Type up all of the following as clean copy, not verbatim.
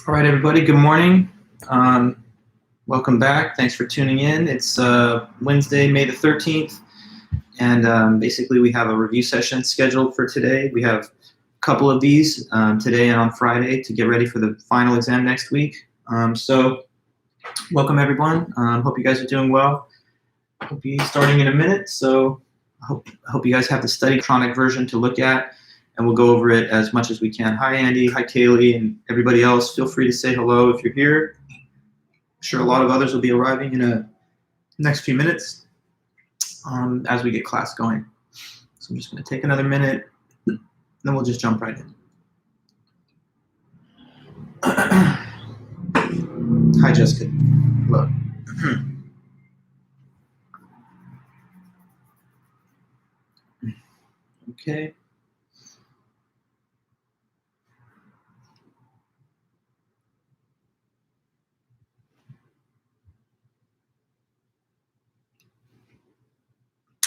All right, everybody, good morning. Welcome back. Thanks for tuning in. It's Wednesday, May the 13th, and basically we have a review session scheduled for today. We have a couple of these today and on Friday to get ready for the final exam next week. So welcome, everyone. Hope you guys are doing well. I'll be starting in a minute, so I hope you guys have the study electronic version to look at, and we'll go over it as much as we can. Hi, Andy. Hi, Kaylee, and everybody else. Feel free to say hello if you're here. I'm sure a lot of others will be arriving in the next few minutes as we get class going. So I'm just going to take another minute, then we'll just jump right in. Hi, Jessica. Hello. Okay.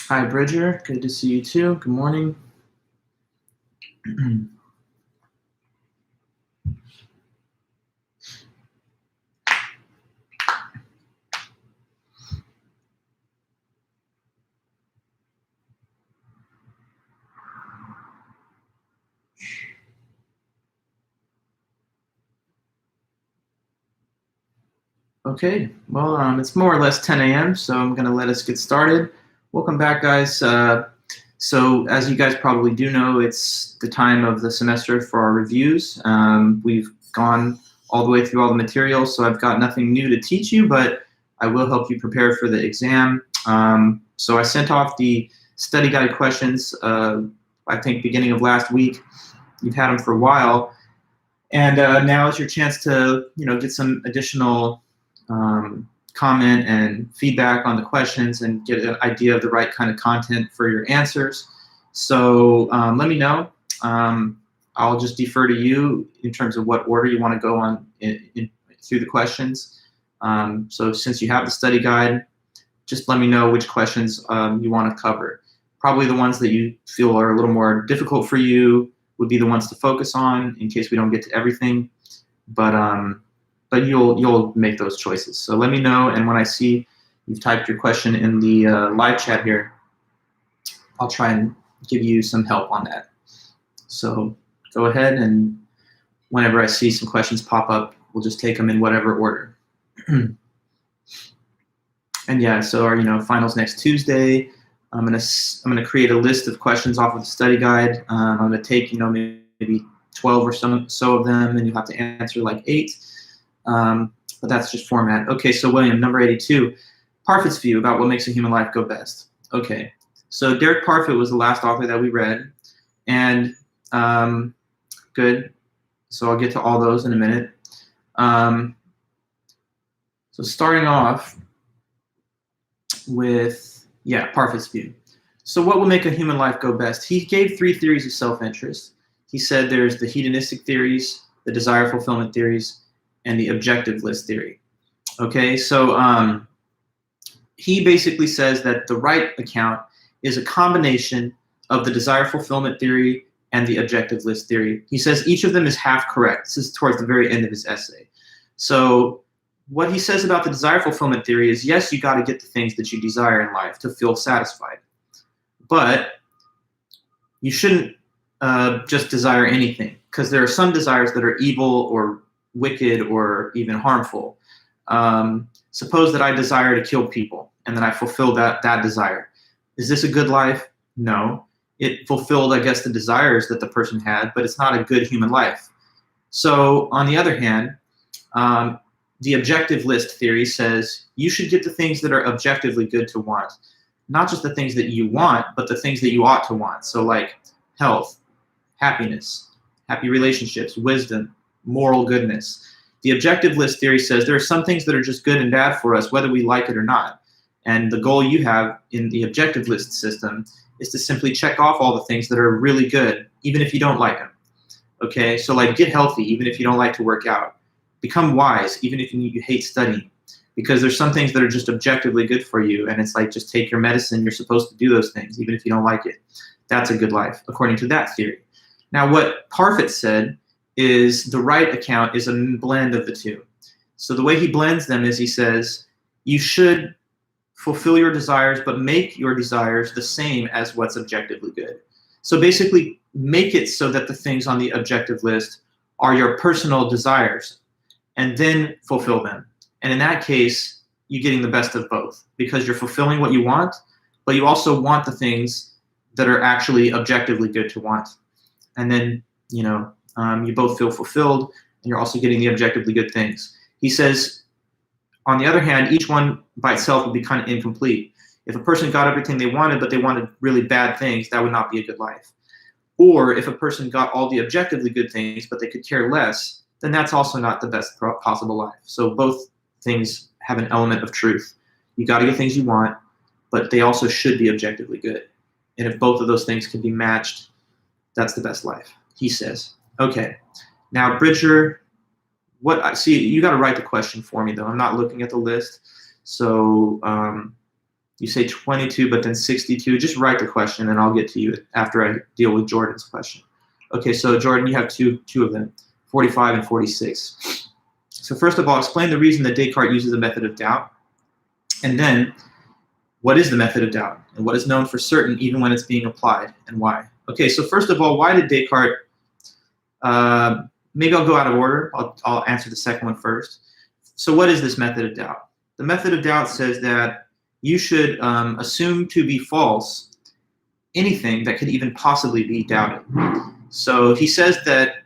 Hi, Bridger. Good to see you too. Good morning. Okay, well, it's more or less 10 a.m., so I'm going to let us get started. Welcome back, guys. So as you guys probably do know, it's the time of the semester for our reviews. We've gone all the way through all the materials, so I've got nothing new to teach you, but I will help you prepare for the exam. So I sent off the study guide questions, I think, beginning of last week. You've had them for a while. And now is your chance to, get some additional comment and feedback on the questions and get an idea of the right kind of content for your answers. So let me know. I'll just defer to you in terms of what order you want to go on through the questions. So since you have the study guide, just let me know which questions you want to cover. Probably the ones that you feel are a little more difficult for you would be the ones to focus on in case we don't get to everything. But you'll make those choices. So let me know, and when I see you've typed your question in the live chat here, I'll try and give you some help on that. So go ahead, and whenever I see some questions pop up, we'll just take them in whatever order. And yeah, so our finals next Tuesday. I'm gonna create a list of questions off of the study guide. I'm gonna take maybe 12 or so of them, and you'll have to answer like 8. But that's just format. Okay, so William, number 82, Parfit's view about what makes a human life go best. Okay, so Derek Parfit was the last author that we read, and good. So I'll get to all those in a minute. So starting off with, Parfit's view. So what will make a human life go best? He gave 3 theories of self-interest. He said there's the hedonistic theories, the desire fulfillment theories, and the objective list theory. Okay, so he basically says that the right account is a combination of the desire fulfillment theory and the objective list theory. He says each of them is half correct. This is towards the very end of his essay. So what he says about the desire fulfillment theory is, yes, you got to get the things that you desire in life to feel satisfied. But you shouldn't just desire anything, because there are some desires that are evil or wicked or even harmful. Suppose that I desire to kill people and then I fulfill that desire. Is this a good life? No. It fulfilled, I guess, the desires that the person had, but it's not a good human life. So on the other hand, the objective list theory says you should get the things that are objectively good to want. Not just the things that you want, but the things that you ought to want. So like health, happiness, happy relationships, wisdom, moral goodness. The objective list theory says there are some things that are just good and bad for us, whether we like it or not. And the goal you have in the objective list system is to simply check off all the things that are really good, even if you don't like them. Okay, so like get healthy, even if you don't like to work out. Become wise, even if you hate studying. Because there's some things that are just objectively good for you, and it's like just take your medicine, you're supposed to do those things, even if you don't like it. That's a good life, according to that theory. Now, what Parfit said is the right account is a blend of the two. So the way he blends them is he says, you should fulfill your desires, but make your desires the same as what's objectively good. So basically, make it so that the things on the objective list are your personal desires, and then fulfill them. And in that case, you're getting the best of both, because you're fulfilling what you want, but you also want the things that are actually objectively good to want. And then, you both feel fulfilled, and you're also getting the objectively good things. He says, on the other hand, each one by itself would be kind of incomplete. If a person got everything they wanted, but they wanted really bad things, that would not be a good life. Or if a person got all the objectively good things, but they could care less, then that's also not the best possible life. So both things have an element of truth. You got to get things you want, but they also should be objectively good. And if both of those things can be matched, that's the best life, he says. Okay, now Bridger, you got to write the question for me, though. I'm not looking at the list. So you say 22, but then 62. Just write the question, and I'll get to you after I deal with Jordan's question. Okay, so Jordan, you have two of them, 45 and 46. So first of all, explain the reason that Descartes uses the method of doubt. And then, what is the method of doubt? And what is known for certain even when it's being applied, and why? Okay, so first of all, why did Descartes, maybe I'll go out of order. I'll answer the second one first. So what is this method of doubt? The method of doubt says that you should assume to be false anything that could even possibly be doubted. So he says that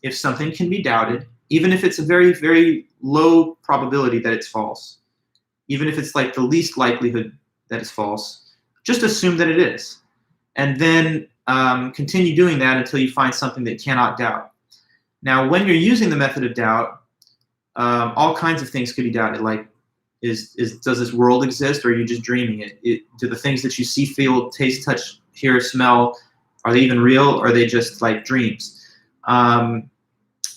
if something can be doubted, even if it's a very, very low probability that it's false, even if it's like the least likelihood that it's false, just assume that it is. And then continue doing that until you find something that cannot doubt. Now, when you're using the method of doubt, all kinds of things could be doubted, like does this world exist, or are you just dreaming it? Do the things that you see, feel, taste, touch, hear, smell, are they even real, or are they just like dreams?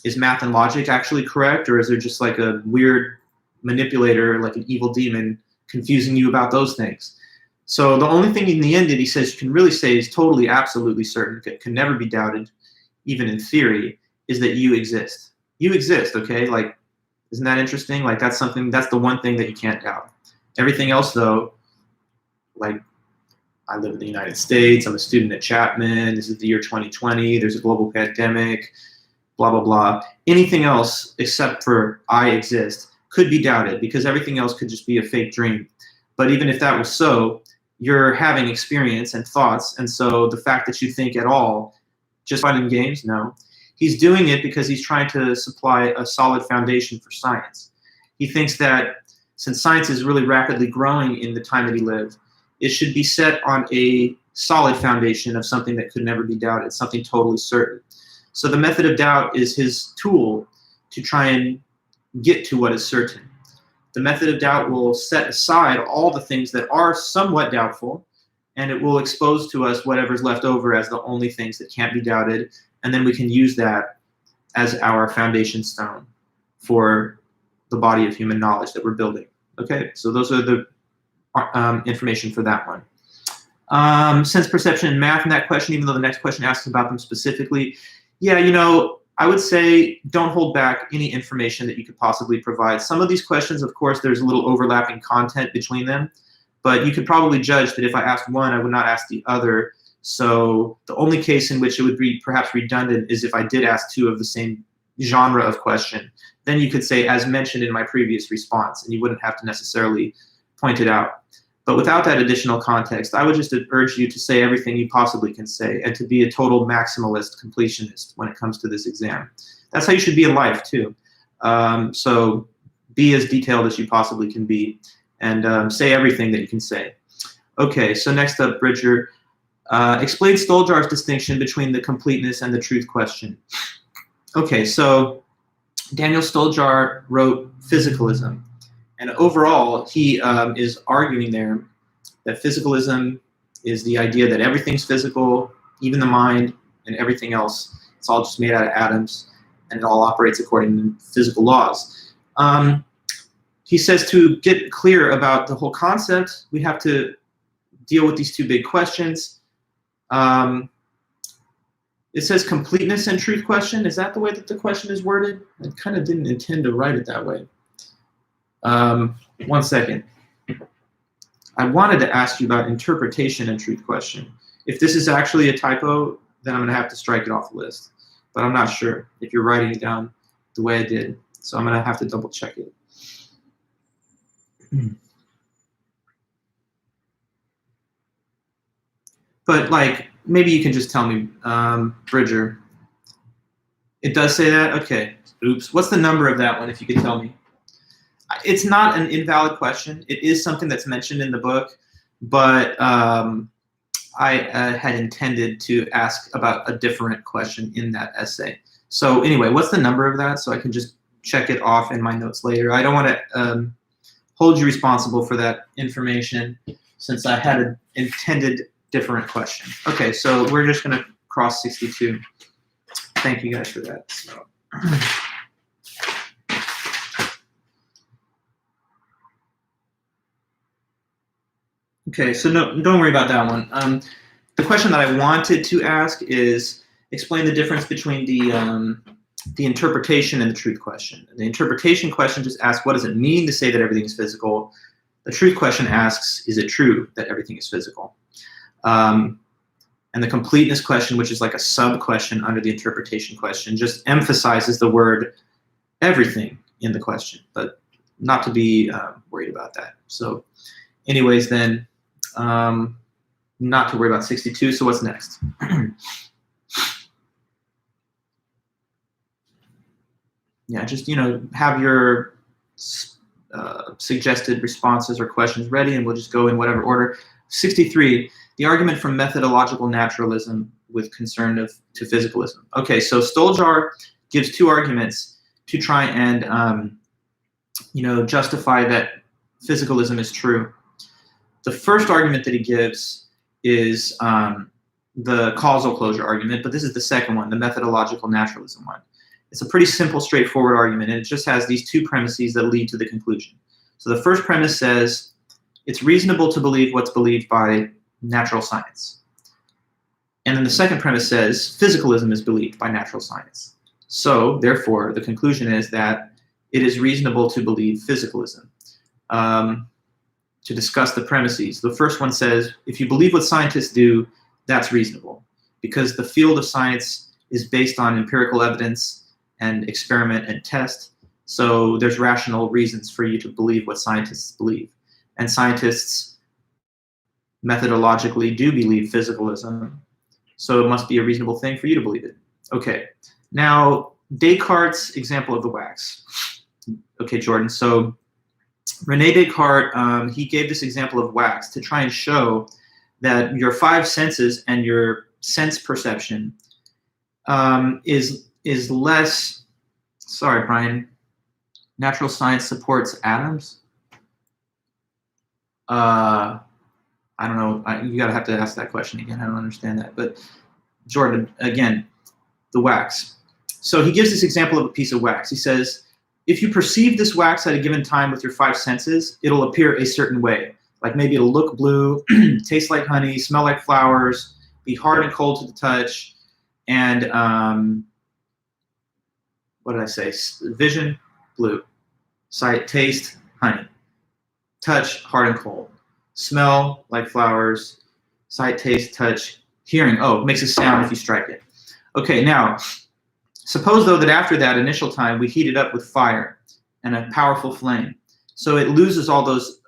Is math and logic actually correct, or is there just like a weird manipulator, like an evil demon, confusing you about those things? So the only thing in the end that he says you can really say is totally, absolutely certain, can never be doubted, even in theory, is that you exist. You exist, okay? Like, isn't that interesting? Like, that's the one thing that you can't doubt. Everything else, though, like, I live in the United States, I'm a student at Chapman, this is the year 2020, there's a global pandemic, blah, blah, blah. Anything else except for I exist could be doubted, because everything else could just be a fake dream. But even if that was so, you're having experience and thoughts, and so the fact that you think at all, just fun and games, no. He's doing it because he's trying to supply a solid foundation for science. He thinks that since science is really rapidly growing in the time that he lived, it should be set on a solid foundation of something that could never be doubted, something totally certain. So the method of doubt is his tool to try and get to what is certain. The method of doubt will set aside all the things that are somewhat doubtful, and it will expose to us whatever's left over as the only things that can't be doubted, and then we can use that as our foundation stone for the body of human knowledge that we're building. Okay, so those are the information for that one. Sense perception and math in that question, even though the next question asks about them specifically. Yeah, I would say don't hold back any information that you could possibly provide. Some of these questions, of course, there's a little overlapping content between them, but you could probably judge that if I asked one, I would not ask the other. So the only case in which it would be perhaps redundant is if I did ask two of the same genre of question. Then you could say, as mentioned in my previous response, and you wouldn't have to necessarily point it out. But without that additional context, I would just urge you to say everything you possibly can say and to be a total maximalist completionist when it comes to this exam. That's how you should be in life, too. So be as detailed as you possibly can be and say everything that you can say. Okay, so next up, Bridger. Explain Stoljar's distinction between the completeness and the truth question. Okay, so Daniel Stoljar wrote Physicalism. And overall, he is arguing there that physicalism is the idea that everything's physical, even the mind and everything else. It's all just made out of atoms, and it all operates according to physical laws. He says to get clear about the whole concept, we have to deal with these two big questions. It says completeness and truth question. Is that the way that the question is worded? I kind of didn't intend to write it that way. 1 second. I wanted to ask you about interpretation and truth question. If this is actually a typo, then I'm going to have to strike it off the list. But I'm not sure if you're writing it down the way I did. So I'm going to have to double check it. But like, maybe you can just tell me, Bridger. It does say that? Okay. Oops. What's the number of that one, if you could tell me? It's not an invalid question. It is something that's mentioned in the book, but I had intended to ask about a different question in that essay. So anyway, what's the number of that so I can just check it off in my notes later? I don't want to hold you responsible for that information since I had an intended different question. Okay, so we're just going to cross 62. Thank you guys for that. So. Okay, so no, don't worry about that one. The question that I wanted to ask is explain the difference between the interpretation and the truth question. The interpretation question just asks, what does it mean to say that everything is physical? The truth question asks, is it true that everything is physical? And the completeness question, which is like a sub-question under the interpretation question, just emphasizes the word everything in the question, but not to be worried about that. So anyways, then, not to worry about 62, so what's next? Yeah, just, have your suggested responses or questions ready, and we'll just go in whatever order. 63, the argument from methodological naturalism with concern to physicalism. Okay, so Stoljar gives two arguments to try and, justify that physicalism is true. The first argument that he gives is the causal closure argument, but this is the second one, the methodological naturalism one. It's a pretty simple, straightforward argument, and it just has these two premises that lead to the conclusion. So the first premise says, it's reasonable to believe what's believed by natural science. And then the second premise says, physicalism is believed by natural science. So, therefore, the conclusion is that it is reasonable to believe physicalism. To discuss the premises, the first one says, if you believe what scientists do, that's reasonable, because the field of science is based on empirical evidence and experiment and test. So there's rational reasons for you to believe what scientists believe. And scientists methodologically do believe physicalism. So it must be a reasonable thing for you to believe it. Okay, now Descartes' example of the wax. Okay, Jordan, so René Descartes, he gave this example of wax to try and show that your five senses and your sense perception is less, sorry, Brian, natural science supports atoms? I don't know, you gotta have to ask that question again, I don't understand that. But Jordan, again, the wax. So he gives this example of a piece of wax. He says, if you perceive this wax at a given time with your five senses, it'll appear a certain way. Like maybe it'll look blue, taste like honey, smell like flowers, be hard and cold to the touch, and what did I say? Vision, blue. Sight, taste, honey. Touch, hard and cold. Smell, like flowers. Sight, taste, touch. Hearing, oh, it makes a sound if you strike it. Okay, now, suppose though that after that initial time we heat it up with fire and a powerful flame. So it loses all those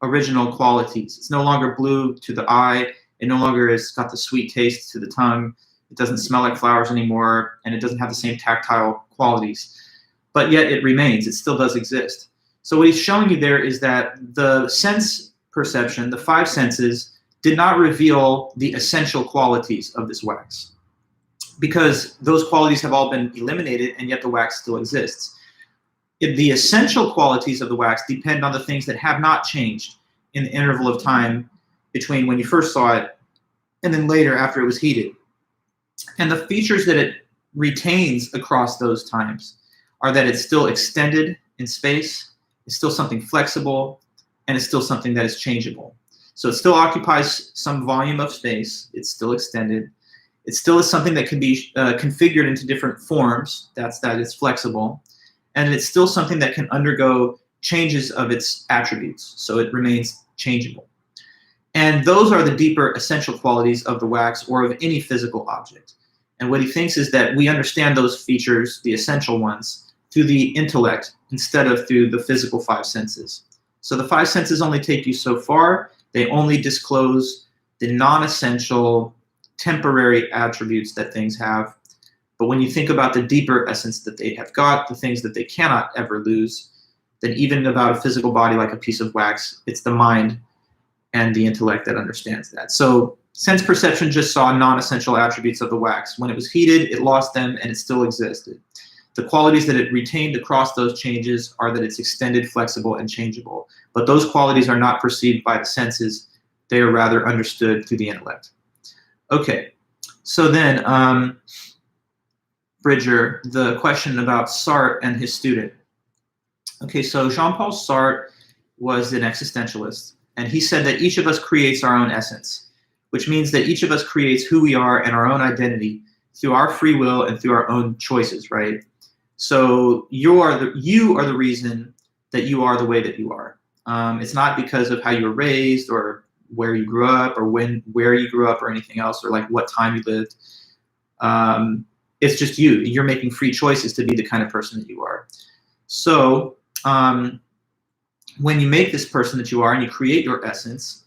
original qualities. It's no longer blue to the eye. It no longer has got the sweet taste to the tongue. It doesn't smell like flowers anymore, and it doesn't have the same tactile qualities. But yet it remains. It still does exist. So what he's showing you there is that the sense perception, the five senses, did not reveal the essential qualities of this wax, because those qualities have all been eliminated, and yet the wax still exists. The essential qualities of the wax depend on the things that have not changed in the interval of time between when you first saw it and then later after it was heated. And the features that it retains across those times are that it's still extended in space, it's still something flexible, and it's still something that is changeable. So it still occupies some volume of space, it's still extended, It still is something that can be configured into different forms. That it's flexible. And it's still something that can undergo changes of its attributes, so it remains changeable. And those are the deeper essential qualities of the wax or of any physical object. And what he thinks is that we understand those features, the essential ones, through the intellect instead of through the physical five senses. So the five senses only take you so far. They only disclose the non-essential, temporary attributes that things have. But when you think about the deeper essence that they have got, the things that they cannot ever lose, then even about a physical body like a piece of wax, it's the mind and the intellect that understands that. So sense perception just saw non-essential attributes of the wax. When it was heated, it lost them and it still existed. The qualities that it retained across those changes are that it's extended, flexible, and changeable. But those qualities are not perceived by the senses. They are rather understood through the intellect. Okay, so then, Bridger, the question about Sartre and his student. Okay, so Jean-Paul Sartre was an existentialist, and he said that each of us creates our own essence, which means that each of us creates who we are and our own identity through our free will and through our own choices, right? So you are the reason that you are the way that you are. It's not because of how you were raised or where you grew up or where you grew up or anything else, or like what time you lived. It's just you. You're making free choices to be the kind of person that you are. So when you make this person that you are and you create your essence,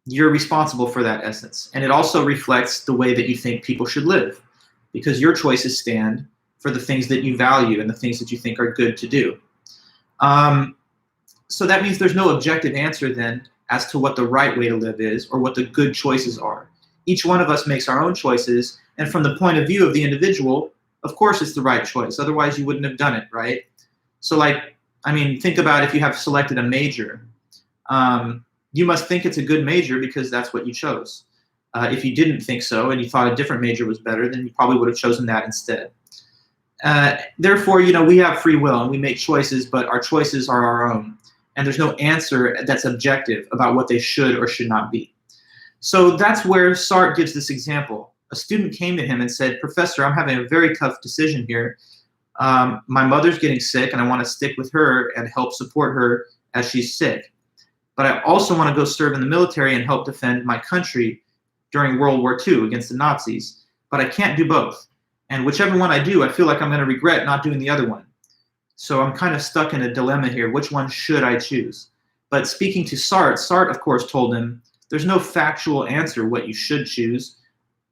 you're responsible for that essence. And it also reflects the way that you think people should live, because your choices stand for the things that you value and the things that you think are good to do. So that means there's no objective answer then as to what the right way to live is or what the good choices are. Each one of us makes our own choices, and from the point of view of the individual, of course it's the right choice. Otherwise you wouldn't have done it, right? So think about if you have selected a major. You must think it's a good major because that's what you chose. If you didn't think so and you thought a different major was better, then you probably would have chosen that instead. Therefore, we have free will and we make choices, but our choices are our own. And there's no answer that's objective about what they should or should not be. So that's where Sartre gives this example. A student came to him and said, "Professor, I'm having a very tough decision here. My mother's getting sick and I want to stick with her and help support her as she's sick. But I also want to go serve in the military and help defend my country during World War II against the Nazis. But I can't do both. And whichever one I do, I feel like I'm going to regret not doing the other one. So I'm kind of stuck in a dilemma here. Which one should I choose?" But speaking to Sartre, Sartre, of course, told him, there's no factual answer what you should choose.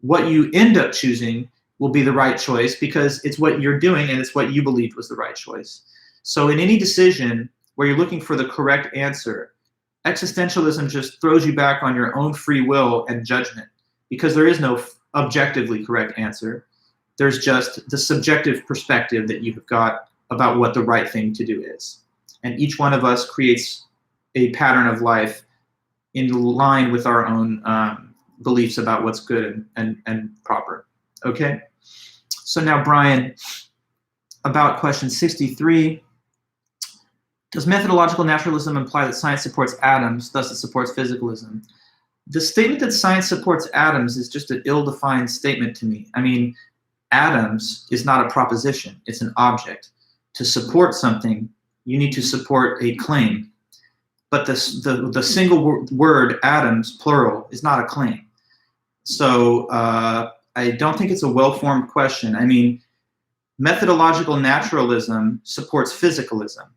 What you end up choosing will be the right choice because it's what you're doing and it's what you believed was the right choice. So in any decision where you're looking for the correct answer, existentialism just throws you back on your own free will and judgment because there is no objectively correct answer. There's just the subjective perspective that you have got about what the right thing to do is. And each one of us creates a pattern of life in line with our own beliefs about what's good and proper. Okay? So now, Brian, about question 63. Does methodological naturalism imply that science supports atoms, thus it supports physicalism? The statement that science supports atoms is just an ill-defined statement to me. Atoms is not a proposition, it's an object. To support something, you need to support a claim. But the single word atoms, plural, is not a claim. So I don't think it's a well-formed question. Methodological naturalism supports physicalism.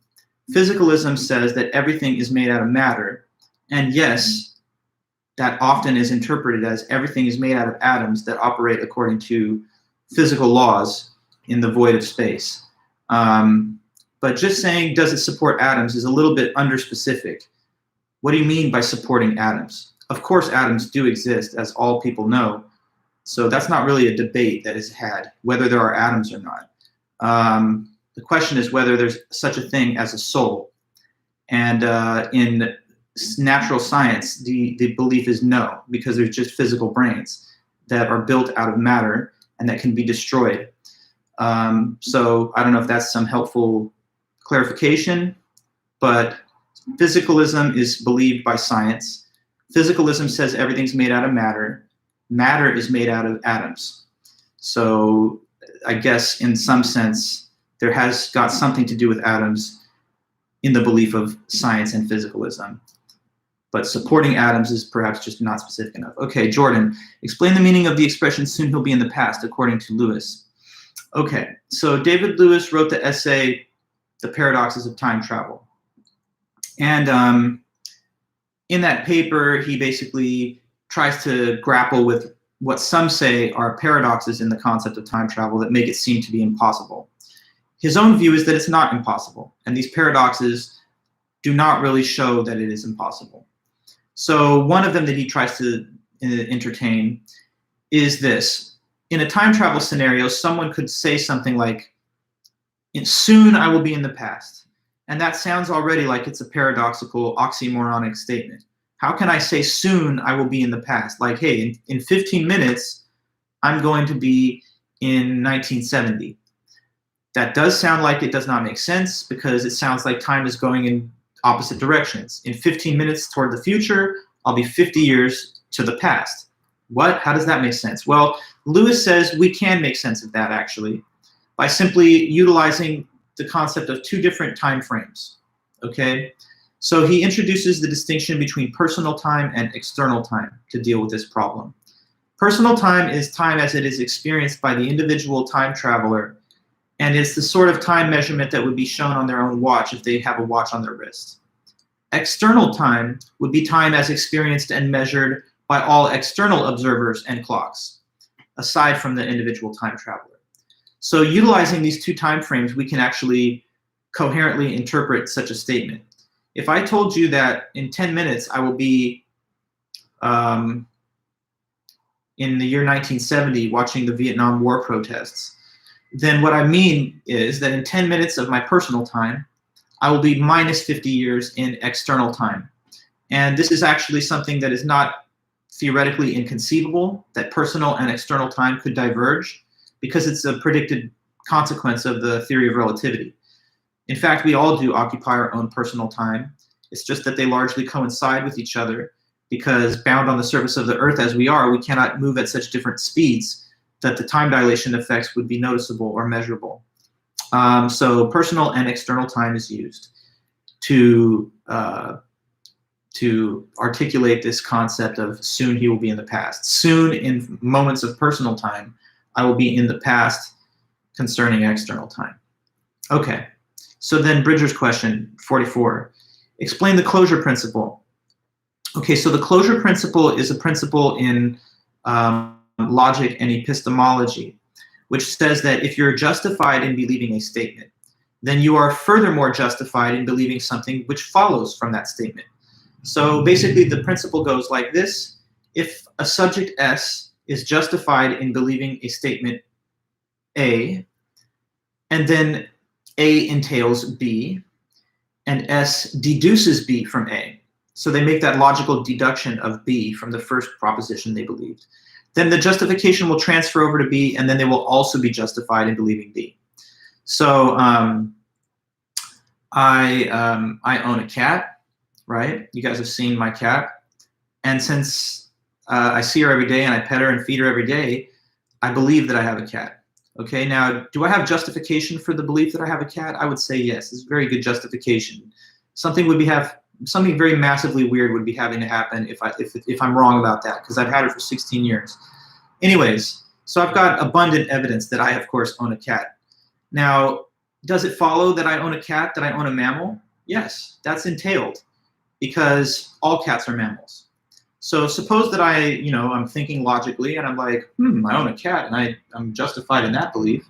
Physicalism says that everything is made out of matter. And yes, that often is interpreted as everything is made out of atoms that operate according to physical laws in the void of space. But just saying, does it support atoms is a little bit underspecific. What do you mean by supporting atoms? Of course, atoms do exist, as all people know. So that's not really a debate that is had, whether there are atoms or not. The question is whether there's such a thing as a soul. And in natural science, the belief is no, because there's just physical brains that are built out of matter and that can be destroyed. So I don't know if that's some helpful clarification, but physicalism is believed by science. Physicalism says everything's made out of matter. matter is made out of atoms. So I guess in some sense, there has got something to do with atoms in the belief of science and physicalism. But supporting atoms is perhaps just not specific enough. Okay, Jordan, explain the meaning of the expression soon he'll be in the past, according to Lewis. Okay, so David Lewis wrote the essay, The Paradoxes of Time Travel. And in that paper, he basically tries to grapple with what some say are paradoxes in the concept of time travel that make it seem to be impossible. His own view is that it's not impossible, and these paradoxes do not really show that it is impossible. So one of them that he tries to entertain is this. In a time travel scenario, someone could say something like, soon I will be in the past. And that sounds already like it's a paradoxical, oxymoronic statement. How can I say soon I will be in the past? Like, hey, in 15 minutes, I'm going to be in 1970. That does sound like it does not make sense because it sounds like time is going in opposite directions. In 15 minutes toward the future, I'll be 50 years to the past. What? How does that make sense? Well, Lewis says we can make sense of that actually by simply utilizing the concept of two different time frames, okay? So he introduces the distinction between personal time and external time to deal with this problem. Personal time is time as it is experienced by the individual time traveler, and it's the sort of time measurement that would be shown on their own watch if they have a watch on their wrist. External time would be time as experienced and measured by all external observers and clocks, aside from the individual time traveler. So utilizing these two time frames, we can actually coherently interpret such a statement. If I told you that in 10 minutes I will be in the year 1970 watching the Vietnam War protests, then what I mean is that in 10 minutes of my personal time, I will be minus 50 years in external time. And this is actually something that is not theoretically inconceivable, that personal and external time could diverge, because it's a predicted consequence of the theory of relativity. In fact, we all do occupy our own personal time. It's just that they largely coincide with each other because bound on the surface of the Earth as we are, we cannot move at such different speeds that the time dilation effects would be noticeable or measurable. So personal and external time is used to articulate this concept of soon he will be in the past. Soon, in moments of personal time, I will be in the past concerning external time. Okay, so then Bridger's question, 44. Explain the closure principle. Okay, so the closure principle is a principle in logic and epistemology, which says that if you're justified in believing a statement, then you are furthermore justified in believing something which follows from that statement. So basically the principle goes like this. If a subject S is justified in believing a statement A, and then A entails B, and S deduces B from A, so they make that logical deduction of B from the first proposition they believed, then the justification will transfer over to B, and then they will also be justified in believing B. So I own a cat, right? You guys have seen my cat. And since I see her every day and I pet her and feed her every day, I believe that I have a cat. Okay, now, do I have justification for the belief that I have a cat? I would say yes, it's very good justification. Something very massively weird would be having to happen if I'm wrong about that, because I've had her for 16 years. Anyways, so I've got abundant evidence that I, of course, own a cat. Now, does it follow that I own a cat, that I own a mammal? Yes, that's entailed, because all cats are mammals. So suppose that I'm thinking logically and I'm like, I own a cat and I'm justified in that belief.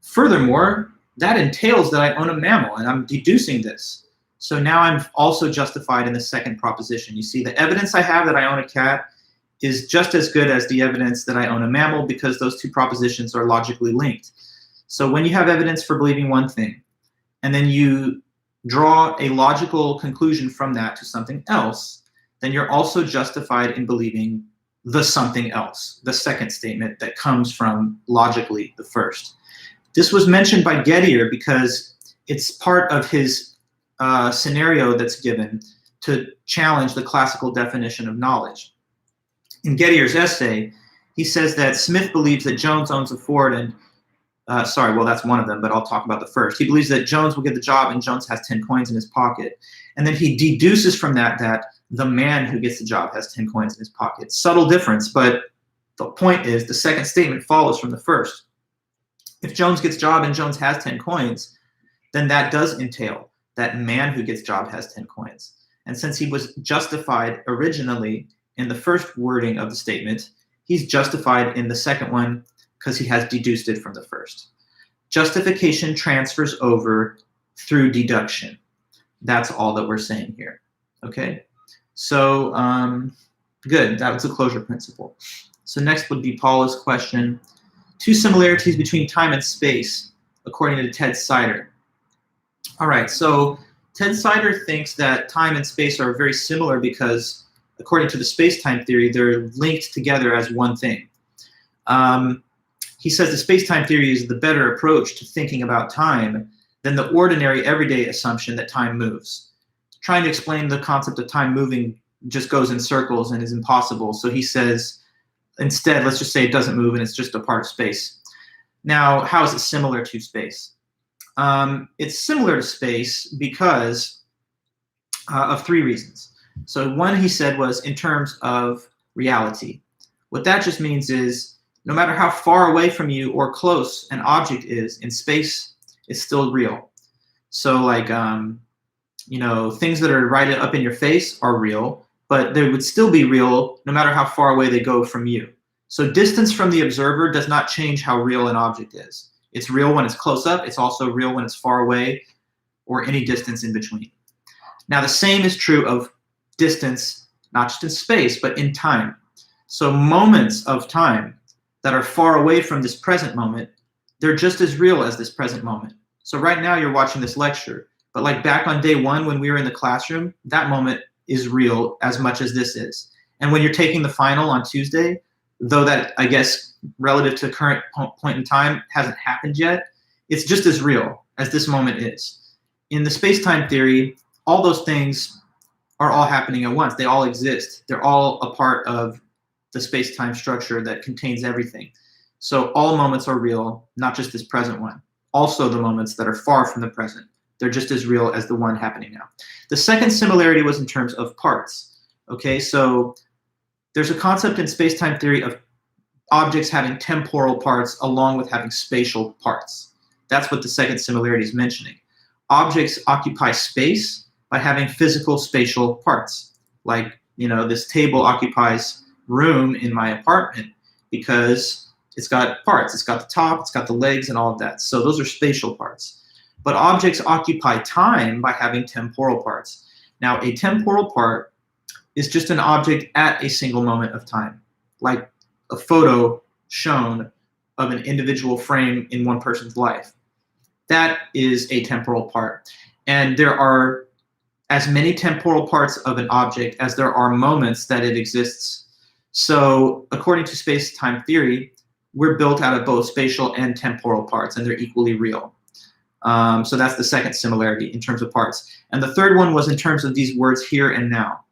Furthermore, that entails that I own a mammal and I'm deducing this. So now I'm also justified in the second proposition. You see, the evidence I have that I own a cat is just as good as the evidence that I own a mammal because those two propositions are logically linked. So when you have evidence for believing one thing and then you draw a logical conclusion from that to something else, then you're also justified in believing the something else, the second statement that comes from logically the first. This was mentioned by Gettier because it's part of his scenario that's given to challenge the classical definition of knowledge. In Gettier's essay, He says that Smith believes that Jones owns a Ford and sorry, well, that's one of them, but I'll talk about the first. He believes that Jones will get the job and Jones has 10 coins in his pocket. And then he deduces from that that the man who gets the job has 10 coins in his pocket. Subtle difference, but the point is the second statement follows from the first. If Jones gets job and Jones has 10 coins, then that does entail that man who gets job has 10 coins. And since he was justified originally in the first wording of the statement, he's justified in the second one because he has deduced it from the first. Justification transfers over through deduction. That's all that we're saying here, okay? So, good, that was the closure principle. So next would be Paula's question. Two similarities between time and space, according to Ted Sider. All right, so Ted Sider thinks that time and space are very similar because, according to the space-time theory, they're linked together as one thing. He says the space-time theory is the better approach to thinking about time than the ordinary everyday assumption that time moves. Trying to explain the concept of time moving just goes in circles and is impossible. So he says, instead, let's just say it doesn't move and it's just a part of space. Now, how is it similar to space? It's similar to space because of three reasons. So one, he said, was in terms of reality. What that just means is no matter how far away from you or close an object is in space, it's still real. So like, you know, things that are right up in your face are real, but they would still be real no matter how far away they go from you. So distance from the observer does not change how real an object is. It's real when it's close up. It's also real when it's far away or any distance in between. Now, the same is true of distance, not just in space, but in time. So moments of time that are far away from this present moment, they're just as real as this present moment. So right now you're watching this lecture, but like back on day one when we were in the classroom, that moment is real as much as this is. And when you're taking the final on Tuesday, though that, I guess, relative to current point in time hasn't happened yet, it's just as real as this moment is. In the space-time theory, all those things are all happening at once. They all exist. They're all a part of the space-time structure that contains everything. So all moments are real, not just this present one. Also the moments that are far from the present. They're just as real as the one happening now. The second similarity was in terms of parts. Okay, so there's a concept in space-time theory of objects having temporal parts along with having spatial parts. That's what the second similarity is mentioning. Objects occupy space by having physical spatial parts. Like, you know, this table occupies room in my apartment because it's got parts. It's got the top, it's got the legs and all of that. So those are spatial parts. But objects occupy time by having temporal parts. Now, a temporal part is just an object at a single moment of time, like a photo shown of an individual frame in one person's life. That is a temporal part. And there are as many temporal parts of an object as there are moments that it exists. So according to space-time theory, we're built out of both spatial and temporal parts, and they're equally real. So that's the second similarity in terms of parts. And the third one was in terms of these words here and now.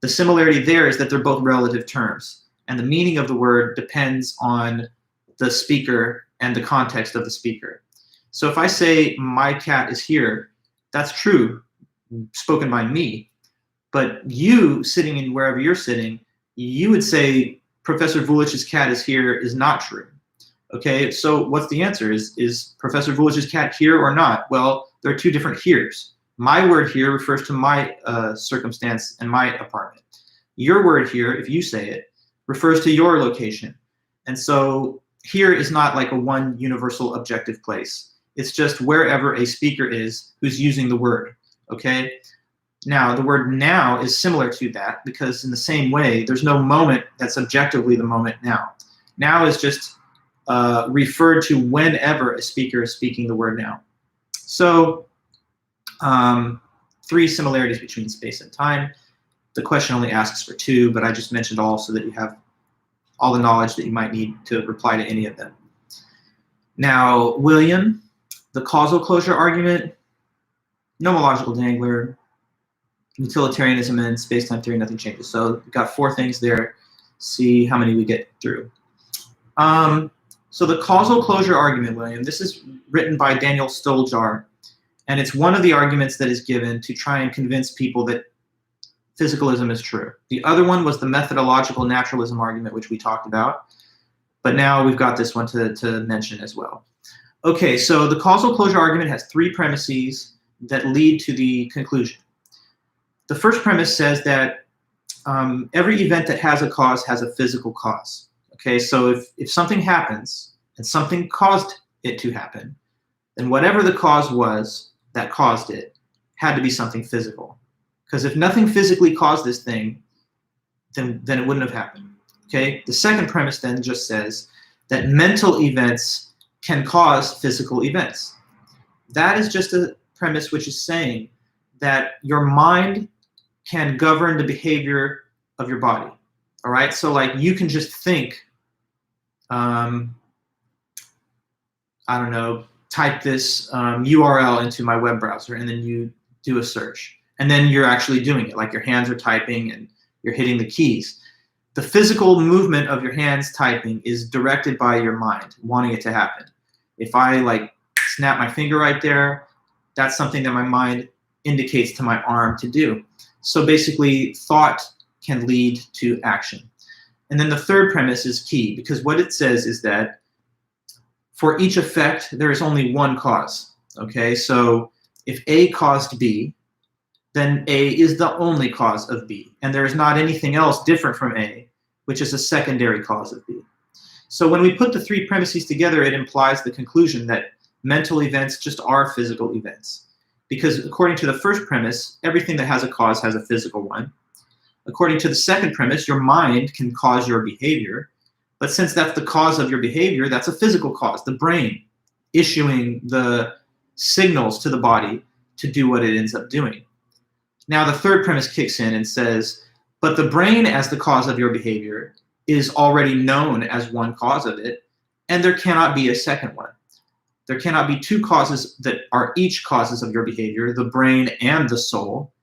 The similarity there is that they're both relative terms, and the meaning of the word depends on the speaker and the context of the speaker. So if I say my cat is here, that's true, spoken by me. But you, sitting in wherever you're sitting, you would say Professor Vulich's cat is here is not true. Okay, so what's the answer? Is Professor Vulich's cat here or not? Well, there are two different heres. My word here refers to my circumstance and my apartment. Your word here, if you say it, refers to your location. And so here is not like a one universal objective place. It's just wherever a speaker is who's using the word, okay? Now, the word now is similar to that because in the same way, there's no moment that's objectively the moment now. Now is just referred to whenever a speaker is speaking the word now. So, three similarities between space and time. The question only asks for two, but I just mentioned all so that you have all the knowledge that you might need to reply to any of them. Now, William, the causal closure argument, nomological dangler, utilitarianism and space-time theory, nothing changes. So we've got four things there. see how many we get through. So the causal closure argument, William, this is written by Daniel Stoljar, and it's one of the arguments that is given to try and convince people that physicalism is true. The other one was the methodological naturalism argument, which we talked about, but now we've got this one to mention as well. Okay, so the causal closure argument has three premises that lead to the conclusion. The first premise says that every event that has a cause has a physical cause. Okay, so if something happens and something caused it to happen, then whatever the cause was that caused it had to be something physical. Because if nothing physically caused this thing, then it wouldn't have happened. Okay, the second premise then just says that mental events can cause physical events. That is just a premise which is saying that your mind can govern the behavior of your body. All right, so like you can just think, I don't know, type this URL into my web browser, and then you do a search. And then you're actually doing it, like your hands are typing and you're hitting the keys. The physical movement of your hands typing is directed by your mind wanting it to happen. If I like snap my finger right there, that's something that my mind indicates to my arm to do. So basically, thought can lead to action. And then the third premise is key, because what it says is that for each effect, there is only one cause. Okay, so if A caused B, then A is the only cause of B, and there is not anything else different from A, which is a secondary cause of B. So when we put the three premises together, it implies the conclusion that mental events just are physical events. Because according to the first premise, everything that has a cause has a physical one. According to the second premise, your mind can cause your behavior, but since that's the cause of your behavior, that's a physical cause, the brain issuing the signals to the body to do what it ends up doing. Now the third premise kicks in and says, but the brain as the cause of your behavior is already known as one cause of it, and there cannot be a second one. There cannot be two causes that are each causes of your behavior, the brain and the soul.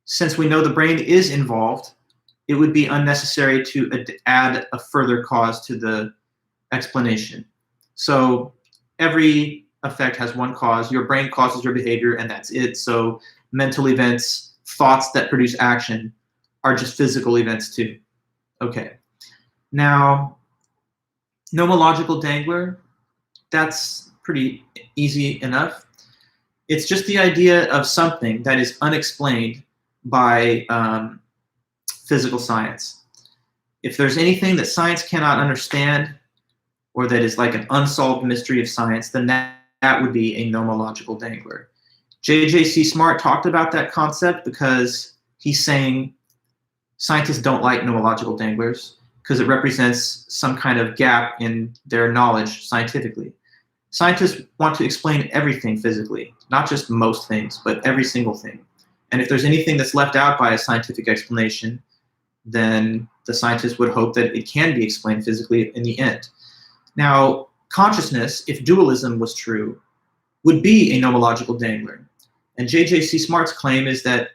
Since we know the brain is involved, it would be unnecessary to add a further cause to the explanation. So every effect has one cause. Your brain causes your behavior, and that's it. So mental events, thoughts that produce action, are just physical events too. Okay. Now, nomological dangler, that's pretty easy enough. It's just the idea of something that is unexplained by physical science. If there's anything that science cannot understand, or that is like an unsolved mystery of science, then that would be a nomological dangler. J.J.C. Smart talked about that concept because he's saying scientists don't like nomological danglers because it represents some kind of gap in their knowledge scientifically. Scientists want to explain everything physically, not just most things, but every single thing. And if there's anything that's left out by a scientific explanation, then the scientists would hope that it can be explained physically in the end. Now, consciousness, if dualism was true, would be a nomological dangler. And J.J.C. Smart's claim is that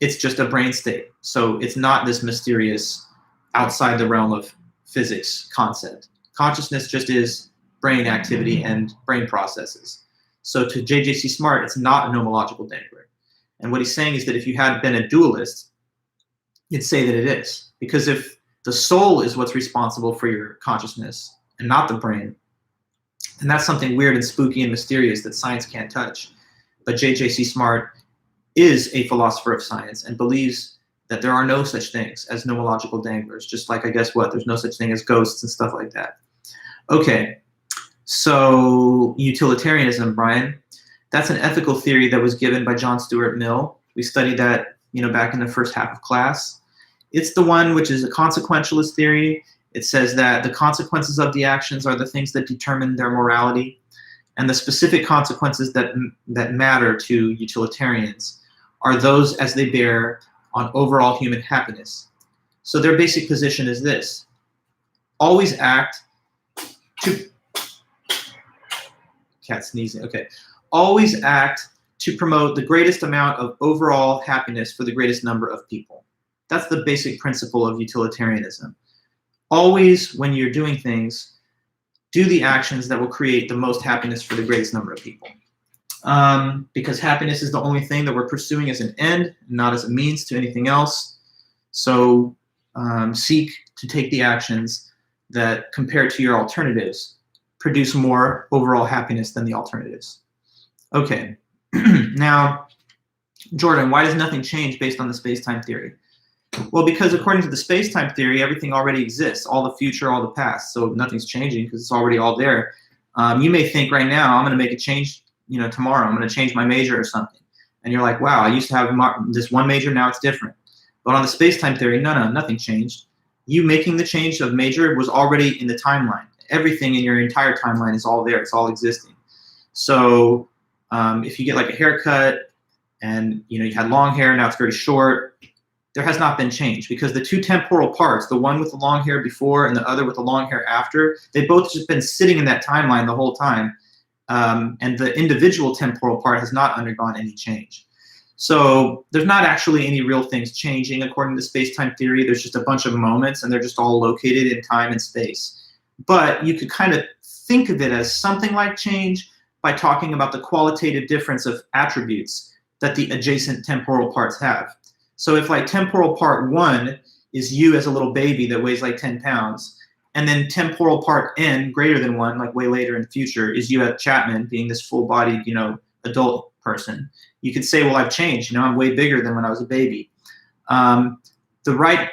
it's just a brain state. So it's not this mysterious, outside the realm of physics concept. Consciousness just is brain activity and brain processes. So to J.J.C. Smart, it's not a nomological dangler. And what he's saying is that if you had been a dualist, you'd say that it is. Because if the soul is what's responsible for your consciousness and not the brain, then that's something weird and spooky and mysterious that science can't touch. But J.J.C. Smart is a philosopher of science and believes that there are no such things as nomological danglers, just like, I guess what, there's no such thing as ghosts and stuff like that. Okay, so utilitarianism, Brian, that's an ethical theory that was given by John Stuart Mill. We studied that, back in the first half of class. It's the one which is a consequentialist theory. It says that the consequences of the actions are the things that determine their morality, and the specific consequences that matter to utilitarians are those as they bear on overall human happiness. So their basic position is this: always act to, cat sneezing, okay. Always act to promote the greatest amount of overall happiness for the greatest number of people. That's the basic principle of utilitarianism. always, when you're doing things, do the actions that will create the most happiness for the greatest number of people. Because happiness is the only thing that we're pursuing as an end, not as a means to anything else. So seek to take the actions that, compared to your alternatives, produce more overall happiness than the alternatives. Okay, now, Jordan, why does nothing change based on the space-time theory? Well, because according to the space-time theory, everything already exists, all the future, all the past, so nothing's changing because it's already all there. You may think right now, I'm going to make a change, tomorrow, I'm going to change my major or something. And you're like, wow, I used to have this one major, now it's different. But on the space-time theory, no, nothing changed. You making the change of major was already in the timeline. Everything in your entire timeline is all there, it's all existing. So if you get like a haircut and you had long hair, now it's very short, there has not been change because the two temporal parts, the one with the long hair before and the other with the long hair after, they've both just been sitting in that timeline the whole time. And the individual temporal part has not undergone any change. So there's not actually any real things changing according to space-time theory. There's just a bunch of moments and they're just all located in time and space. But you could kind of think of it as something like change by talking about the qualitative difference of attributes that the adjacent temporal parts have. So if like temporal part 1 is you as a little baby that weighs like 10 pounds, and then temporal part n greater than 1, like way later in the future, is you at Chapman being this full-bodied, adult person, you could say, well, I've changed, I'm way bigger than when I was a baby. The right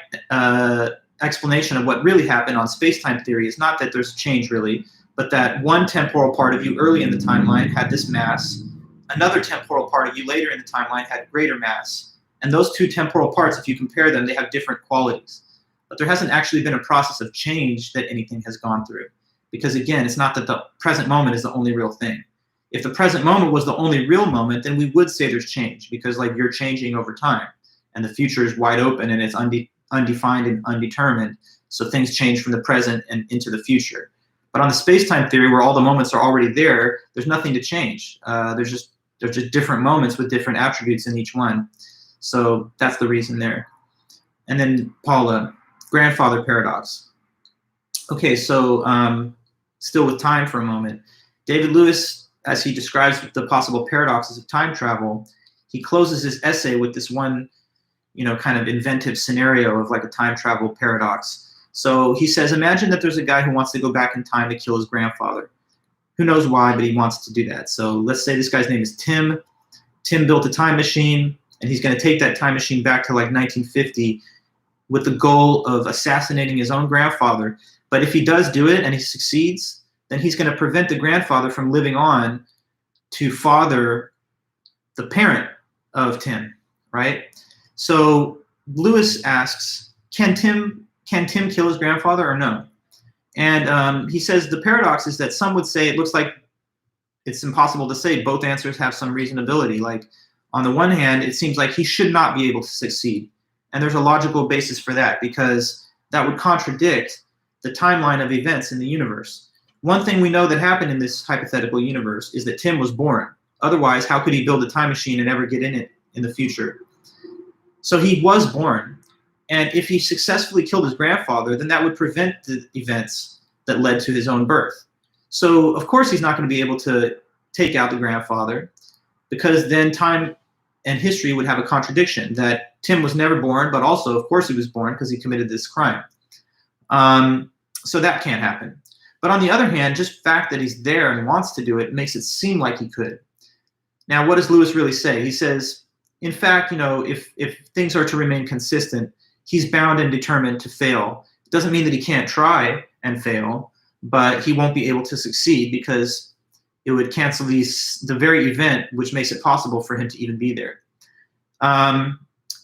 explanation of what really happened on space-time theory is not that there's change really, but that one temporal part of you early in the timeline had this mass, another temporal part of you later in the timeline had greater mass. And those two temporal parts, if you compare them, they have different qualities. But there hasn't actually been a process of change that anything has gone through. Because again, it's not that the present moment is the only real thing. If the present moment was the only real moment, then we would say there's change because like you're changing over time and the future is wide open and it's undefined and undetermined. So things change from the present and into the future. But on the space-time theory where all the moments are already there, there's nothing to change. There's just different moments with different attributes in each one. So that's the reason there. And then Paula, grandfather paradox. Okay, so still with time for a moment. David Lewis, as he describes the possible paradoxes of time travel, he closes his essay with this one, kind of inventive scenario of like a time travel paradox. So he says, imagine that there's a guy who wants to go back in time to kill his grandfather. Who knows why, but he wants to do that. So let's say this guy's name is Tim. Tim built a time machine, and he's going to take that time machine back to like 1950 with the goal of assassinating his own grandfather. But if he does do it and he succeeds, then he's going to prevent the grandfather from living on to father the parent of Tim, right? So Lewis asks, can Tim kill his grandfather or no? And he says the paradox is that some would say it looks like it's impossible to say. Both answers have some reasonability. Like on the one hand, it seems like he should not be able to succeed. And there's a logical basis for that because that would contradict the timeline of events in the universe. One thing we know that happened in this hypothetical universe is that Tim was born. Otherwise, how could he build a time machine and ever get in it in the future? So he was born. And if he successfully killed his grandfather, then that would prevent the events that led to his own birth. So of course he's not going to be able to take out the grandfather because then time and history would have a contradiction that Tim was never born, but also of course he was born because he committed this crime. So that can't happen. But on the other hand, just the fact that he's there and wants to do it makes it seem like he could. Now, what does Lewis really say? He says, in fact, if things are to remain consistent, he's bound and determined to fail. It doesn't mean that he can't try and fail, but he won't be able to succeed because it would cancel the very event which makes it possible for him to even be there.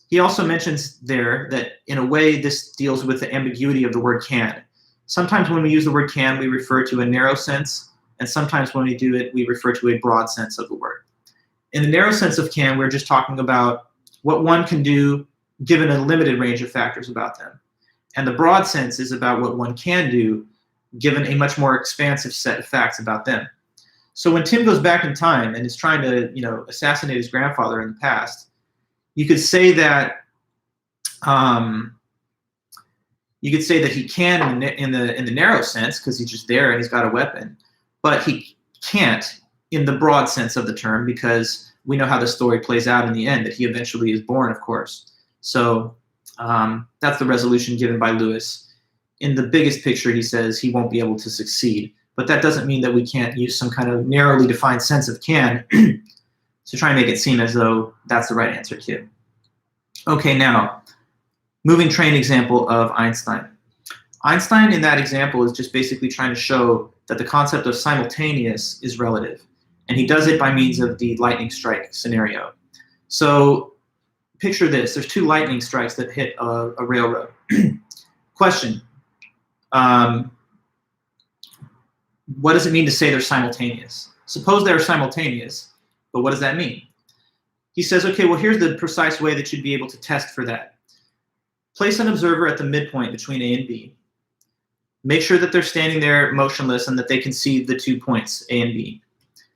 He also mentions there that in a way this deals with the ambiguity of the word can. Sometimes when we use the word can, we refer to a narrow sense, and sometimes when we do it, we refer to a broad sense of the word. In the narrow sense of can, we're just talking about what one can do given a limited range of factors about them. And the broad sense is about what one can do given a much more expansive set of facts about them. So when Tim goes back in time and is trying to, assassinate his grandfather in the past, you could say that You could say that he can in the narrow sense because he's just there and he's got a weapon, but he can't in the broad sense of the term because we know how the story plays out in the end, that he eventually is born, of course. So that's the resolution given by Lewis. In the biggest picture, he says he won't be able to succeed, but that doesn't mean that we can't use some kind of narrowly defined sense of can to try and make it seem as though that's the right answer too. Okay, now, moving train example of Einstein. Einstein in that example is just basically trying to show that the concept of simultaneous is relative. And he does it by means of the lightning strike scenario. So picture this. There's two lightning strikes that hit a railroad. Question. What does it mean to say they're simultaneous? Suppose they're simultaneous, but what does that mean? He says, okay, well, here's the precise way that you'd be able to test for that. Place an observer at the midpoint between A and B. Make sure that they're standing there motionless and that they can see the 2 points, A and B.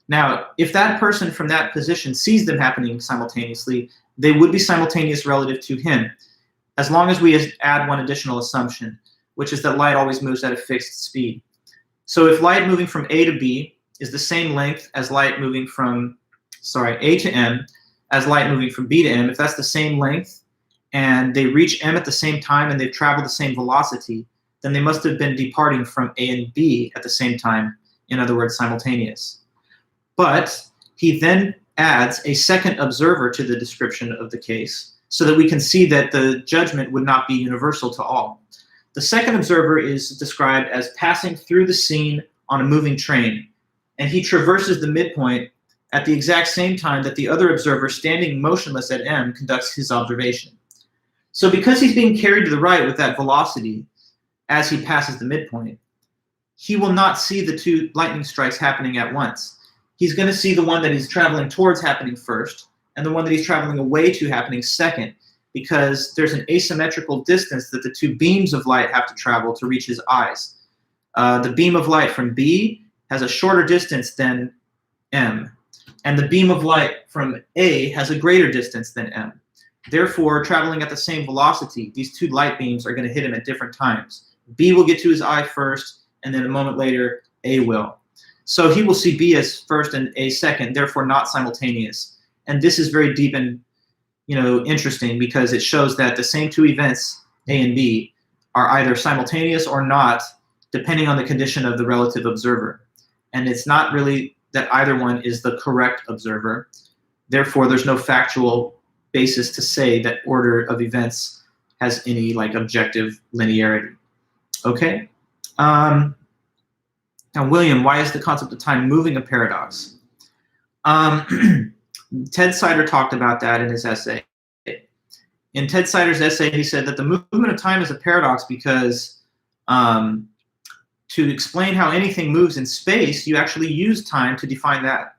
Now, if that person from that position sees them happening simultaneously, they would be simultaneous relative to him, as long as we add one additional assumption, which is that light always moves at a fixed speed. So if light moving from A to B is the same length as light moving from, A to M, as light moving from B to M, if that's the same length, and they reach M at the same time and they've traveled the same velocity, then they must have been departing from A and B at the same time, in other words, simultaneous. But he then adds a second observer to the description of the case so that we can see that the judgment would not be universal to all. The second observer is described as passing through the scene on a moving train, and he traverses the midpoint at the exact same time that the other observer standing motionless at M conducts his observation. So because he's being carried to the right with that velocity as he passes the midpoint, he will not see the two lightning strikes happening at once. He's going to see the one that he's traveling towards happening first, and the one that he's traveling away to happening second, because there's an asymmetrical distance that the two beams of light have to travel to reach his eyes. The beam of light from B has a shorter distance than M, and the beam of light from A has a greater distance than M. Therefore, traveling at the same velocity, these two light beams are going to hit him at different times. B will get to his eye first, and then a moment later, A will. So he will see B as first and A second, therefore not simultaneous. And this is very deep and interesting because it shows that the same two events, A and B, are either simultaneous or not, depending on the condition of the relative observer. And it's not really that either one is the correct observer. Therefore, there's no factual basis to say that order of events has any objective linearity. Okay? Now, William, why is the concept of time moving a paradox? Ted Sider talked about that in his essay. In Ted Sider's essay, he said that the movement of time is a paradox because to explain how anything moves in space, you actually use time to define that.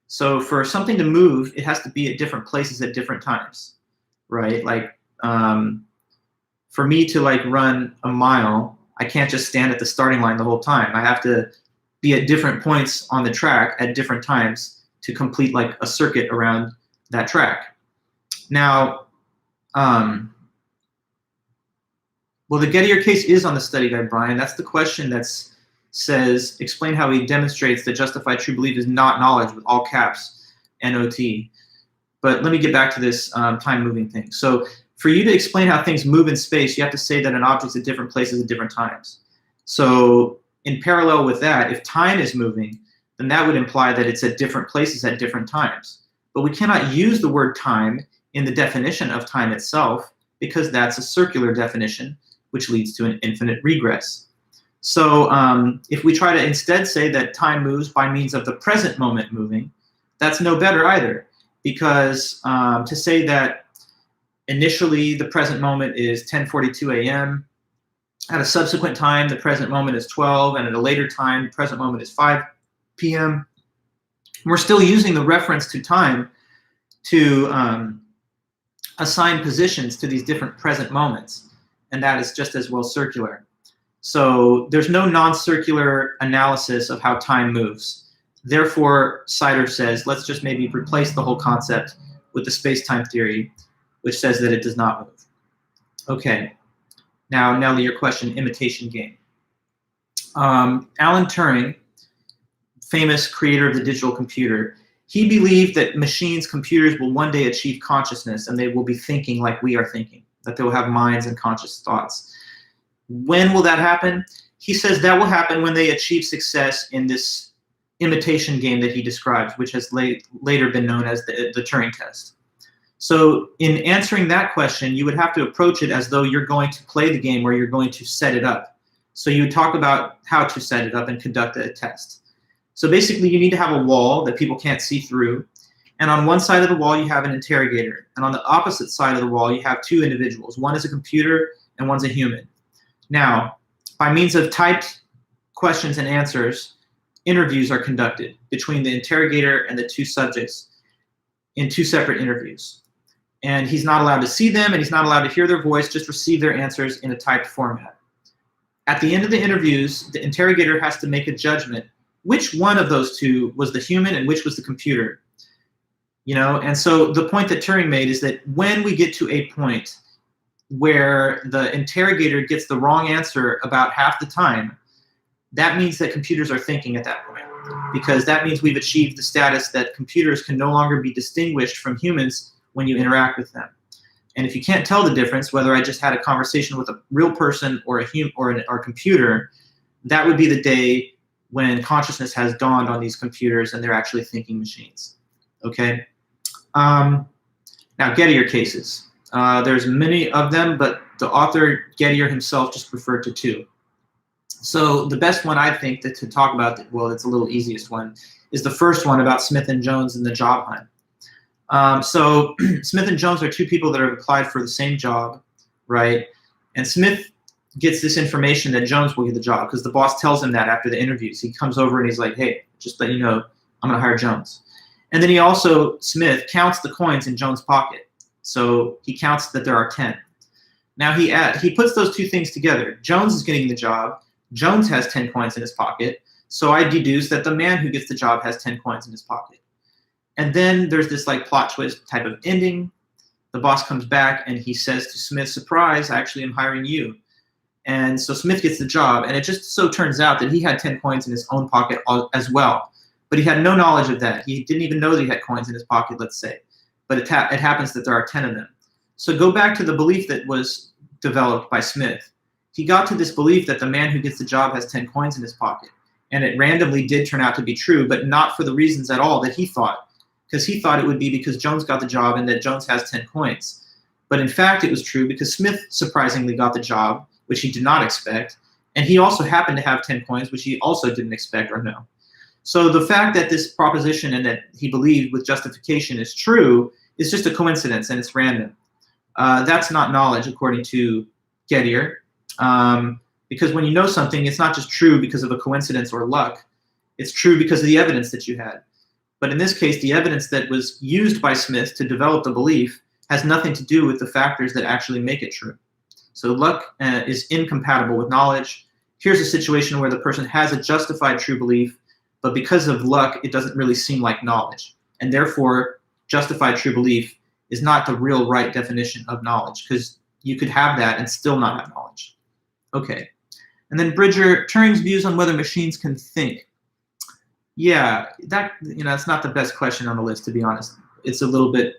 So for something to move, it has to be at different places at different times, right? For me to run a mile, I can't just stand at the starting line the whole time. I have to be at different points on the track at different times to complete a circuit around that track. Now, well, the Gettier case is on the study guide, Brian. That's the question that says, explain how he demonstrates that justified true belief is not knowledge with all caps, N-O-T. But let me get back to this time moving thing. So for you to explain how things move in space, you have to say that an object's at different places at different times. So in parallel with that, if time is moving, then that would imply that it's at different places at different times. But we cannot use the word time in the definition of time itself because that's a circular definition, which leads to an infinite regress. So if we try to instead say that time moves by means of the present moment moving, that's no better either, because to say that initially the present moment is 10:42 a.m., at a subsequent time the present moment is 12, and at a later time the present moment is 5 p.m., we're still using the reference to time to assign positions to these different present moments, and that is just as well circular. So there's no non-circular analysis of how time moves. Therefore, Sider says, let's just maybe replace the whole concept with the space-time theory, which says that it does not move. Okay. Now, Nellie, your question, imitation game. Alan Turing, famous creator of the digital computer, he believed that machines, computers, will one day achieve consciousness, and they will be thinking like we are thinking, that they will have minds and conscious thoughts. When will that happen? He says that will happen when they achieve success in this imitation game that he describes, which has later been known as the Turing test. So in answering that question, you would have to approach it as though you're going to play the game or you're going to set it up. So you would talk about how to set it up and conduct a test. So basically, you need to have a wall that people can't see through. And on one side of the wall, you have an interrogator. And on the opposite side of the wall, you have two individuals. One is a computer and one's a human. Now, by means of typed questions and answers, interviews are conducted between the interrogator and the two subjects in two separate interviews. And he's not allowed to see them, and he's not allowed to hear their voice, just receive their answers in a typed format. At the end of the interviews, the interrogator has to make a judgment which one of those two was the human and which was the computer. You know, and so the point that Turing made is that when we get to a point where the interrogator gets the wrong answer about half the time, that means that computers are thinking at that point, because that means we've achieved the status that computers can no longer be distinguished from humans when you interact with them. And if you can't tell the difference, whether I just had a conversation with a real person or a computer, that would be the day when consciousness has dawned on these computers and they're actually thinking machines. Okay. Now, Gettier cases. There's many of them, but the author Gettier himself just referred to two. So the best one I think that to talk about, well, it's a little easiest one, is the first one about Smith and Jones and the job hunt. So Smith and Jones are two people that have applied for the same job, right? And Smith gets this information that Jones will get the job because the boss tells him that after the interviews. He comes over and he's like, hey, just let you know, I'm going to hire Jones. And then he also, Smith, counts the coins in Jones' pocket. So he counts that there are 10. Now he puts those two things together. Jones is getting the job. Jones has 10 coins in his pocket. So I deduce that the man who gets the job has 10 coins in his pocket. And then there's this like plot twist type of ending. The boss comes back and he says to Smith, surprise, I actually am hiring you. And so Smith gets the job, and it just so turns out that he had 10 coins in his own pocket as well. But he had no knowledge of that. He didn't even know that he had coins in his pocket, let's say. But it happens that there are 10 of them. So go back to the belief that was developed by Smith. He got to this belief that the man who gets the job has 10 coins in his pocket. And it randomly did turn out to be true, but not for the reasons at all that he thought. Because he thought it would be because Jones got the job and that Jones has 10 coins. But in fact, it was true because Smith surprisingly got the job, which he did not expect. And he also happened to have 10 coins, which he also didn't expect or know. So the fact that this proposition and that he believed with justification is true is just a coincidence and it's random. That's not knowledge, according to Gettier. Because when you know something, it's not just true because of a coincidence or luck. It's true because of the evidence that you had. But in this case, the evidence that was used by Smith to develop the belief has nothing to do with the factors that actually make it true. So luck is incompatible with knowledge. Here's a situation where the person has a justified true belief, but because of luck, it doesn't really seem like knowledge. And therefore, justified true belief is not the real right definition of knowledge, because you could have that and still not have knowledge. Okay. And then Bridger, Turing's views on whether machines can think. Yeah, that's not the best question on the list, to be honest. It's a little bit,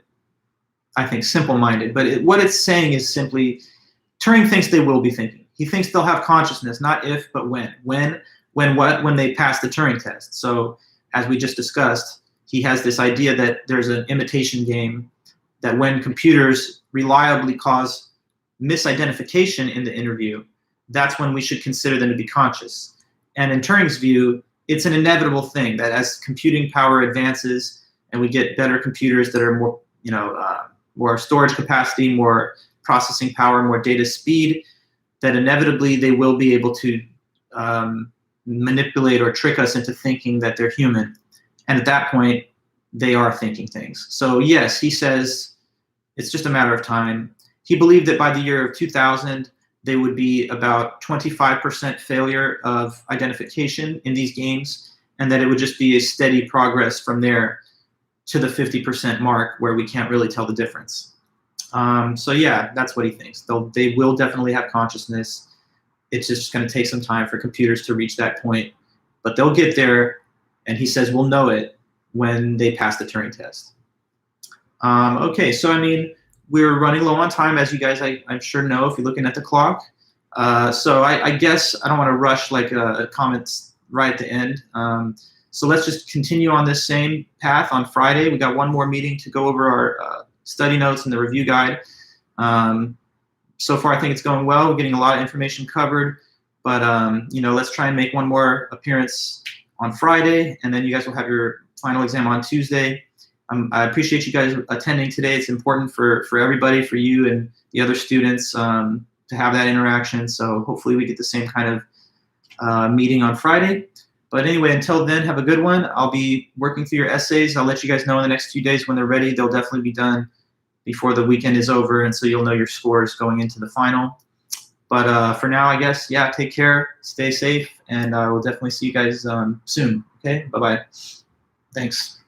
I think, simple-minded. But what it's saying is simply, Turing thinks they will be thinking. He thinks they'll have consciousness, not if, but when. When they pass the Turing test. So as we just discussed, he has this idea that there's an imitation game, that when computers reliably cause misidentification in the interview, that's when we should consider them to be conscious. And in Turing's view, it's an inevitable thing that as computing power advances and we get better computers that are more, more storage capacity, more processing power, more data speed, that inevitably they will be able to manipulate or trick us into thinking that they're human. And at that point, they are thinking things. So yes, he says it's just a matter of time. He believed that by the year of 2000, they would be about 25% failure of identification in these games, and that it would just be a steady progress from there to the 50% mark where we can't really tell the difference. So yeah, that's what he thinks. They will definitely have consciousness. It's just going to take some time for computers to reach that point, but they'll get there. And he says we'll know it when they pass the Turing test. Okay, so I mean, we're running low on time, as you guys I'm sure know if you're looking at the clock. So I guess I don't want to rush like comments right at the end. So let's just continue on this same path on Friday. We got one more meeting to go over our study notes and the review guide. So far, I think it's going well. We're getting a lot of information covered, but you know, let's try and make one more appearance on Friday, and then you guys will have your final exam on Tuesday. I appreciate you guys attending today. It's important for everybody, for you and the other students, to have that interaction. So hopefully we get the same kind of meeting on Friday. But anyway, until then, have a good one. I'll be working through your essays. I'll let you guys know in the next few days when they're ready. They'll definitely be done before the weekend is over, and so you'll know your scores going into the final. But for now, I guess, yeah, take care, stay safe, and we'll definitely see you guys soon. Okay, bye-bye. Thanks.